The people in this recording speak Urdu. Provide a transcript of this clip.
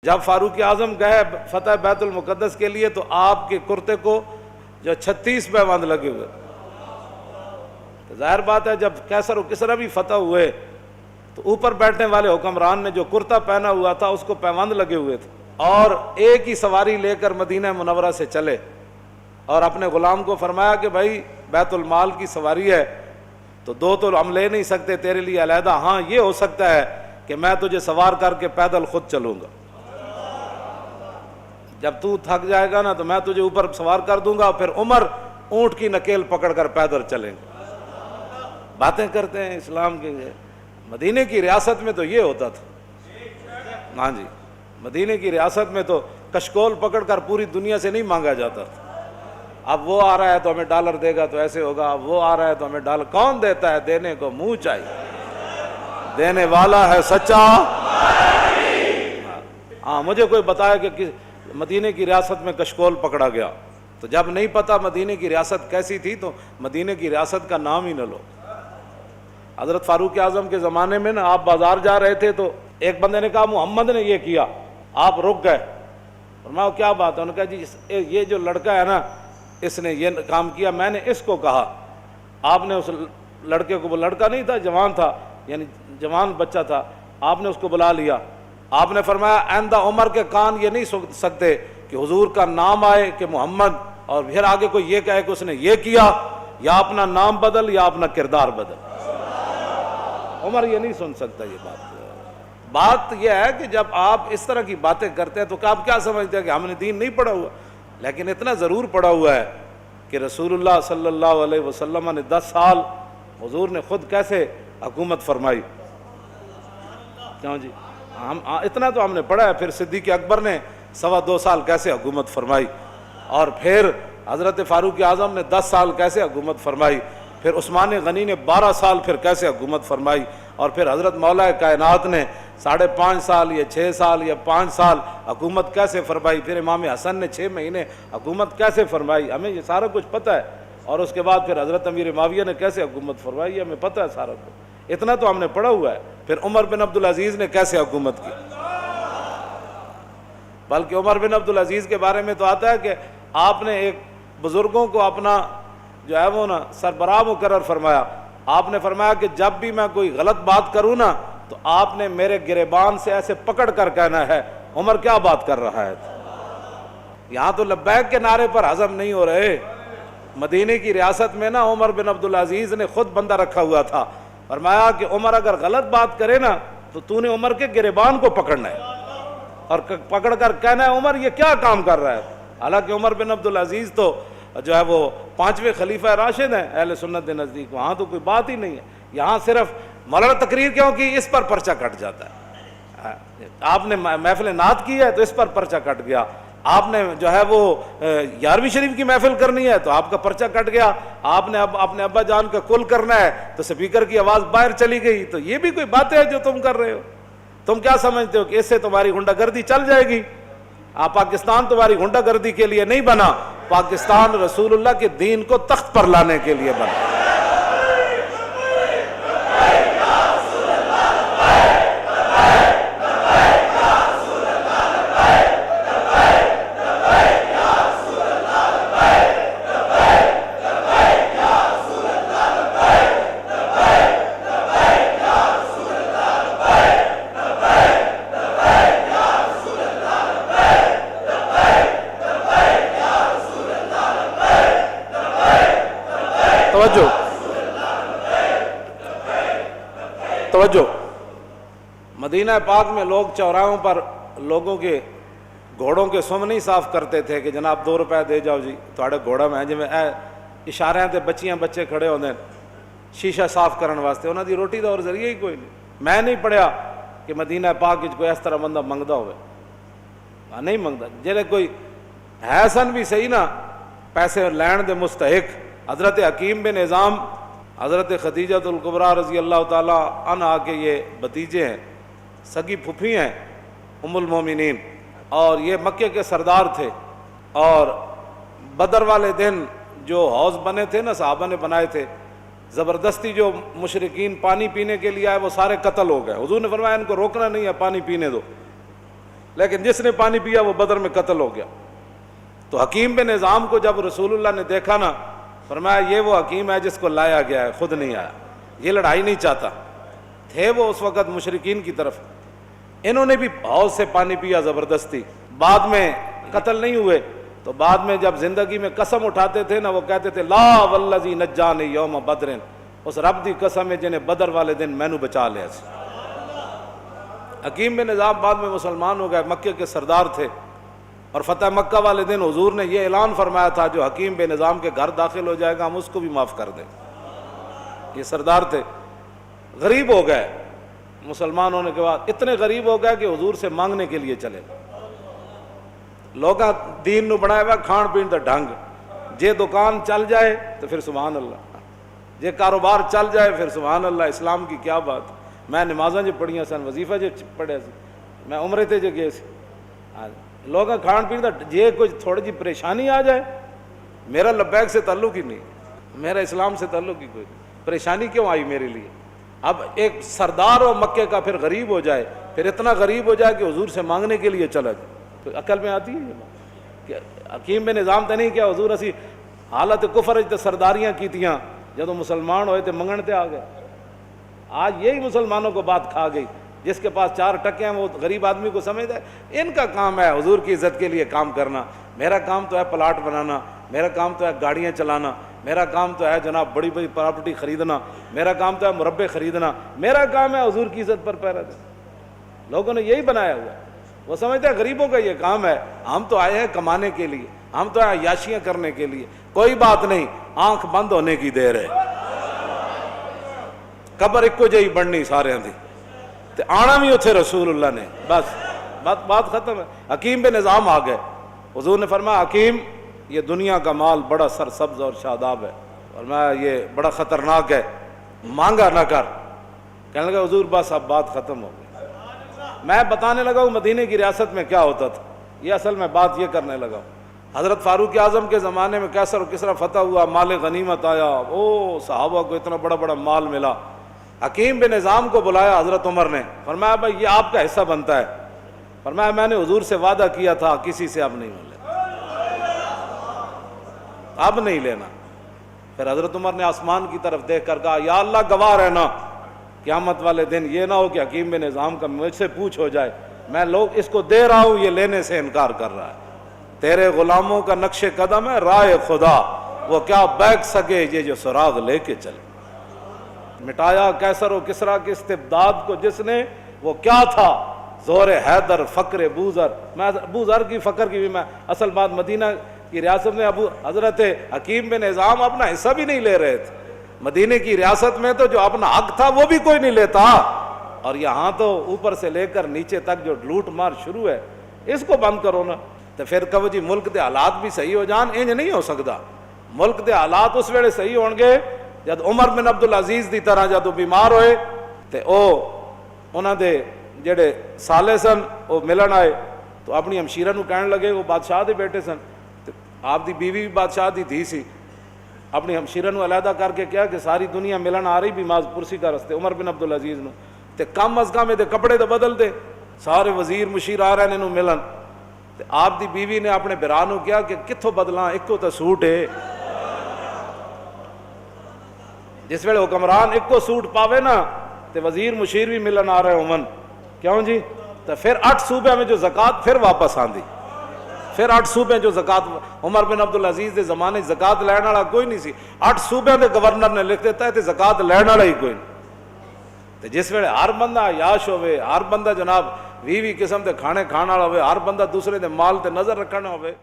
جب فاروق اعظم گئے فتح بیت المقدس کے لیے تو آپ کے کرتے کو جو 36 پیوند لگے ہوئے. ظاہر بات ہے جب کیسر و کسرا بھی فتح ہوئے تو اوپر بیٹھنے والے حکمران نے جو کرتا پہنا ہوا تھا اس کو پیوند لگے ہوئے تھے، اور ایک ہی سواری لے کر مدینہ منورہ سے چلے اور اپنے غلام کو فرمایا کہ بھائی بیت المال کی سواری ہے تو دو تو ہم لے نہیں سکتے تیرے لیے علیحدہ، ہاں یہ ہو سکتا ہے کہ میں تجھے سوار کر کے پیدل خود چلوں گا، جب تو تھک جائے گا نا تو میں تجھے اوپر سوار کر دوں گا، پھر عمر اونٹ کی نکیل پکڑ کر پیدل چلیں گے. باتیں کرتے ہیں اسلام کے. مدینے کی ریاست میں تو یہ ہوتا تھا. ہاں جی، مدینے کی ریاست میں تو کشکول پکڑ کر پوری دنیا سے نہیں مانگا جاتا تھا. اب وہ آ رہا ہے تو ہمیں ڈالر دے گا تو ایسے ہوگا، اب وہ آ رہا ہے تو ہمیں ڈالر. کون دیتا ہے؟ دینے کو منہ چاہیے، دینے والا ہے سچا. ہاں مجھے کوئی بتایا کہ مدینے کی ریاست میں کشکول پکڑا گیا، تو جب نہیں پتا مدینے کی ریاست کیسی تھی تو مدینے کی ریاست کا نام ہی نہ لو. حضرت فاروق اعظم کے زمانے میں نا آپ بازار جا رہے تھے تو ایک بندے نے کہا محمد نے یہ کیا، آپ رک گئے. فرمایا کیا بات ہے؟ انہوں نے کہا جی یہ جو لڑکا ہے نا اس نے یہ کام کیا، میں نے اس کو کہا. آپ نے اس لڑکے کو، وہ لڑکا نہیں تھا جوان تھا، یعنی جوان بچہ تھا، آپ نے اس کو بلا لیا. آپ نے فرمایا آئندہ عمر کے کان یہ نہیں سن سکتے کہ حضور کا نام آئے کہ محمد اور پھر آگے کوئی یہ کہے کہ اس نے یہ کیا، یا اپنا نام بدل یا اپنا کردار بدل. عمر یہ نہیں سن سکتا یہ بات یہ ہے کہ جب آپ اس طرح کی باتیں کرتے ہیں تو آپ کیا سمجھتے ہیں کہ ہم نے دین نہیں پڑھا ہوا؟ لیکن اتنا ضرور پڑھا ہوا ہے کہ رسول اللہ صلی اللہ علیہ وسلم نے 10 سال حضور نے خود کیسے حکومت فرمائی. کیوں جی؟ ہم اتنا تو ہم نے پڑھا ہے. پھر صدیق اکبر نے 2.25 سال کیسے حکومت فرمائی، اور پھر حضرت فاروق اعظم نے 10 سال کیسے حکومت فرمائی، پھر عثمان غنی نے 12 سال پھر کیسے حکومت فرمائی، اور پھر حضرت مولا کائنات نے 5.5 سال یا 6 سال یا 5 سال حکومت کیسے فرمائی، پھر امام حسن نے 6 مہینے حکومت کیسے فرمائی. ہمیں یہ سارا کچھ پتہ ہے. اور اس کے بعد پھر حضرت امیر معاویہ نے کیسے حکومت فرمائی، ہمیں پتہ ہے سارا کچھ. اتنا تو ہم نے پڑھا ہوا ہے. پھر عمر بن عبدالعزیز نے کیسے حکومت کی، بلکہ عمر بن عبدالعزیز کے بارے میں تو آتا ہے کہ آپ نے ایک بزرگوں کو اپنا جو ہے وہ نا سربراہ مقرر فرمایا. آپ نے فرمایا کہ جب بھی میں کوئی غلط بات کروں نا تو آپ نے میرے گریبان سے ایسے پکڑ کر کہنا ہے عمر کیا بات کر رہا ہے. یہاں تو لبیک کے نعرے پر ہضم نہیں ہو رہے. مدینے کی ریاست میں نا عمر بن عبدالعزیز نے خود بندہ رکھا ہوا تھا. فرمایا کہ عمر اگر غلط بات کرے نا تو نے عمر کے گریبان کو پکڑنا ہے اور پکڑ کر کہنا ہے عمر یہ کیا کام کر رہا ہے. حالانکہ عمر بن عبدالعزیز تو جو ہے وہ 5ویں خلیفہ راشد ہیں اہل سنت کے نزدیک. وہاں تو کوئی بات ہی نہیں ہے. یہاں صرف مولانا تقریر کیوں کی، اس پر پرچہ کٹ جاتا ہے. آپ نے محفل نعت کی ہے تو اس پر پرچہ کٹ گیا. آپ نے جو ہے وہ 11ویں شریف کی محفل کرنی ہے تو آپ کا پرچہ کٹ گیا. آپ نے اب اپنے ابا جان کا کل کرنا ہے تو سپیکر کی آواز باہر چلی گئی. تو یہ بھی کوئی باتیں ہیں جو تم کر رہے ہو. تم کیا سمجھتے ہو کہ اس سے تمہاری غنڈہ گردی چل جائے گی؟ پاکستان تمہاری غنڈہ گردی کے لیے نہیں بنا، پاکستان رسول اللہ کے دین کو تخت پر لانے کے لیے بنا. توجہ. مدینہ پاک میں لوگ چوراہوں پر لوگوں کے گھوڑوں کے سم نہیں صاف کرتے تھے کہ جناب 2 روپے دے جاؤ جی تھوڑے گھوڑا میں جی اشارے تے بچیاں بچے کھڑے ہوندے شیشہ صاف کرن واسطے. انہاں دی روٹی دا اور ذریعہ ہی کوئی نہیں. میں نہیں پڑھیا کہ مدینہ پاک وچ کوئی اس طرح بندہ منگدا ہوئے. نہیں منگدا. جڑے کوئی ہے سن بھی صحیح نا پیسے لین دے مستحق. حضرت حکیم بن نظام حضرت خدیجہ الکبریٰ رضی اللہ تعالیٰ عنہا کے یہ بھتیجے ہیں، سگی پھپھی ہیں ام المومنین، اور یہ مکے کے سردار تھے. اور بدر والے دن جو حوض بنے تھے نا صحابہ نے بنائے تھے، زبردستی جو مشرکین پانی پینے کے لیے آئے وہ سارے قتل ہو گئے. حضور نے فرمایا ان کو روکنا نہیں ہے، پانی پینے دو. لیکن جس نے پانی پیا وہ بدر میں قتل ہو گیا۔ تو حکیم بن نظام کو جب رسول اللہ نے دیکھا نا، فرمایا یہ وہ حکیم ہے جس کو لایا گیا ہے، خود نہیں آیا، یہ لڑائی نہیں چاہتا۔ تھے وہ اس وقت مشرکین کی طرف، انہوں نے بھی حوض سے پانی پیا زبردستی، بعد میں قتل نہیں ہوئے۔ تو بعد میں جب زندگی میں قسم اٹھاتے تھے نا، وہ کہتے تھے لا والذی نجانی یوم بدر، اس رب دی قسم ہے جنہیں بدر والے دن مینوں بچا لیا سی۔ حکیم بن نظام بعد میں مسلمان ہو گئے، مکے کے سردار تھے، اور فتح مکہ والے دن حضور نے یہ اعلان فرمایا تھا جو حکیم بن نظام کے گھر داخل ہو جائے گا ہم اس کو بھی معاف کر دیں۔ یہ سردار تھے، غریب ہو گئے مسلمان ہونے کے بعد، اتنے غریب ہو گئے کہ حضور سے مانگنے کے لیے چلے۔ لوگاں دین نو بنایا ہوا کھان پین دا ڈھنگ، جے دکان چل جائے تو پھر سبحان اللہ، جے کاروبار چل جائے پھر سبحان اللہ۔ اسلام کی کیا بات، میں نمازاں جو پڑھیاں سن، وظیفہ جو پڑھیا سی، میں عمرے تے جو گئے سی، لوگ کھان پین دا جے کوئی تھوڑی جی پریشانی آ جائے، میرا لبیک سے تعلق ہی نہیں، میرا اسلام سے تعلق ہی کوئی نہیں، پریشانی کیوں آئی میرے لیے؟ اب ایک سردار ہو مکے کا پھر غریب ہو جائے، پھر اتنا غریب ہو جائے کہ حضور سے مانگنے کے لیے چلا جائے، تو عقل میں آتی ہے یہ بات؟ کہ حکیم بن نظام تے نہیں کیا حضور اسی حالت کفر تے سرداریاں کیتیاں، جدو مسلمان ہوئے تے منگن تے آ گئے۔ آج یہی مسلمانوں کو بات کھا گئی، جس کے پاس 4 ٹکے ہیں وہ غریب آدمی کو سمجھتا ہے ان کا کام ہے حضور کی عزت کے لیے کام کرنا، میرا کام تو ہے پلاٹ بنانا، میرا کام تو ہے گاڑیاں چلانا، میرا کام تو ہے جناب بڑی بڑی پراپرٹی خریدنا، میرا کام تو ہے مربے خریدنا، میرا کام ہے حضور کی عزت پر پہرا دینا۔ لوگوں نے یہی بنایا ہوا ہے، وہ سمجھتے ہیں غریبوں کا یہ کام ہے، ہم تو آئے ہیں کمانے کے لیے، ہم تو آئے عیاشیاں کرنے کے لیے۔ کوئی بات نہیں، آنکھ بند ہونے کی دیر ہے، قبر ایکو جہی بننی سارے دی، تے آنا بھی اتھے رسول اللہ نے، بس بات ختم ہے۔ حکیم بن نظام آ گئے، حضور نے فرمایا حکیم یہ دنیا کا مال بڑا سرسبز اور شاداب ہے، فرمایا یہ بڑا خطرناک ہے، مانگا نہ کر۔ کہنے لگا حضور بس اب بات ختم ہو گئی۔ میں بتانے لگا ہوں مدینے کی ریاست میں کیا ہوتا تھا، یہ اصل میں بات یہ کرنے لگا ہوں۔ حضرت فاروق اعظم کے زمانے میں کیسر و کسرا فتح ہوا، مال غنیمت آیا، او صحابہ کو اتنا بڑا بڑا مال ملا۔ حکیم بن نظام کو بلایا حضرت عمر نے، فرمایا بھائی یہ آپ کا حصہ بنتا ہے۔ فرمایا میں نے حضور سے وعدہ کیا تھا کسی سے اب نہیں لینا، اب نہیں لینا۔ پھر حضرت عمر نے آسمان کی طرف دیکھ کر کہا یا اللہ گواہ رہنا، قیامت والے دن یہ نہ ہو کہ حکیم بن نظام کا مجھ سے پوچھ ہو جائے میں لوگ اس کو دے رہا ہوں یہ لینے سے انکار کر رہا ہے، تیرے غلاموں کا نقش قدم ہے راہ خدا، وہ کیا بیک سکے یہ جو سراغ لے کے چلے۔ مٹایا کیسر و کسرا کی استبداد کو جس نے، وہ کیا تھا؟ زور حیدر فقر بوذر۔ میں بوذر کی فقر کی بھی میں اصل بات، مدینہ کی ریاست میں حضرت حکیم بن نظام اپنا حصہ بھی نہیں لے رہے تھے، مدینہ کی ریاست میں تو جو اپنا حق تھا وہ بھی کوئی نہیں لیتا، اور یہاں تو اوپر سے لے کر نیچے تک جو لوٹ مار شروع ہے، اس کو بند کرو نا۔ تو پھر کہو جی ملک دے حالات بھی صحیح ہو جان، انج نہیں ہو سکتا۔ ملک دے حالات اس ویلے صحیح ہون گے جد عمر بن عبدالعزیز دی طرح جدو بیمار ہوئے تے انہاں دے جڑے سالے سن وہ ملن آئے تو اپنی ہمشیرہ نو کہنے لگے، وہ بادشاہ دے بیٹے سن، آپ دی بیوی بھی بادشاہ دی دھی سی، اپنی ہمشیرہ نو علیحدہ کر کے کیا کہ ساری دنیا ملن آ رہی بیمار پرسی کا رستے عمر بن عبدالعزیز نو، تے کم از کم دے کپڑے تو بدل دے، سارے وزیر مشیر آ رہے نے ملن۔ تے آپ دی بیوی نے اپنے برا نو کیا کہ کتھوں بدلاں، ایکو تے سوٹ ہے۔ جس ویلے حکمران ایکو سوٹ پاوے نا تے وزیر مشیر بھی ملن آ رہے ہومن، کیوں جی؟ تو پھر 8 صوبے میں جو زکوٰۃ پھر واپس آندی، پھر 8 صوبے جو زکوٰۃ عمر بن عبدالعزیز دے زمانے زکوٰۃ لین والا کوئی نہیں سی، 8 صوبے دے گورنر نے لکھ دیتا ہے تے زکوٰۃ لین والا ہی کوئی نہیں۔ تے جس ویلے ہر بندہ عیاش ہوئے، ہر بندہ جناب 20 قسم دے کھانے کھانا ہوئے، ہر بندہ دوسرے دے مال تے نظر رکھنا ہوئے،